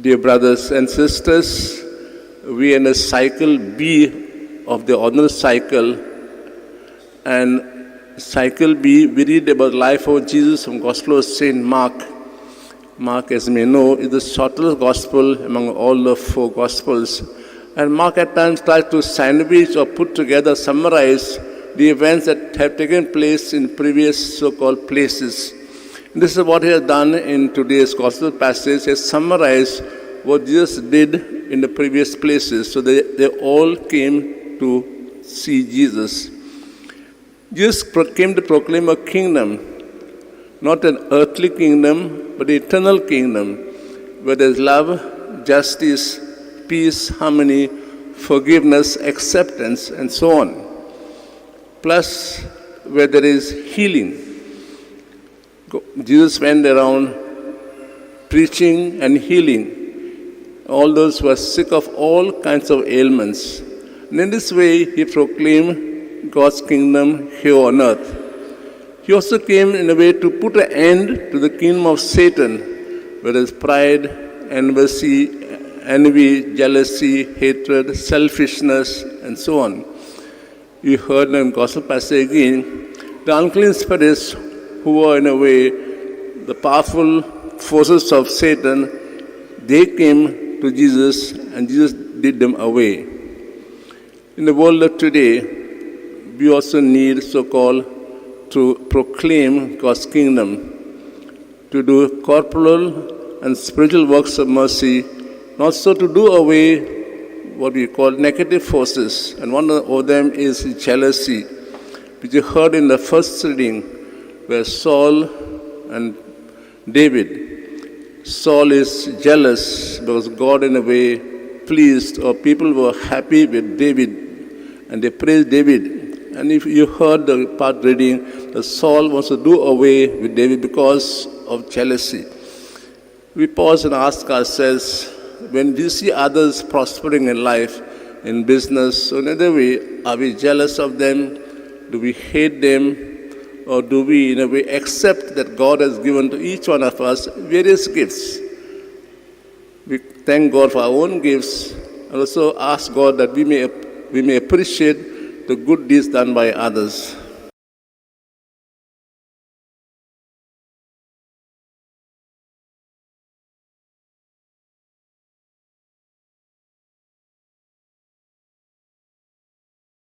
Dear brothers and sisters, we are in a cycle B of the ordinary cycle, and cycle B, we read about the life of Jesus from Gospel of St. Mark. Mark, as you may know, is the shortest Gospel among all the four Gospels. And Mark at times tries to sandwich or put together, summarize the events that have taken place in previous so-called places. This is what he has done in today's Gospel passage. He has summarized what Jesus did in the previous places. So they all came to see Jesus. Jesus came to proclaim a kingdom, not an earthly kingdom, but an eternal kingdom, where there is love, justice, peace, harmony, forgiveness, acceptance, and so on. Plus, where there is healing. Jesus went around preaching and healing all those who are sick of all kinds of ailments. And in this way, he proclaimed God's kingdom here on earth. He also came in a way to put an end to the kingdom of Satan, where there is pride, envy, jealousy, hatred, selfishness, and so on. You heard in the Gospel passage again, the unclean spirits who were in a way the powerful forces of Satan, they came to Jesus and Jesus did them away. In the world of today, we also need so-called to proclaim God's kingdom, to do corporal and spiritual works of mercy, and also to do away what we call negative forces. And one of them is jealousy, which you heard in the first reading, where Saul and David. Saul is jealous because God in a way pleased, or people were happy with David and they praised David. And if you heard the part reading, that Saul wants to do away with David because of jealousy. We pause and ask ourselves, when we see others prospering in life, in business, or in another way, are we jealous of them? Do we hate them? Or do we, in a way, accept that God has given to each one of us various gifts? We thank God for our own gifts, and also ask God that we may appreciate the good deeds done by others.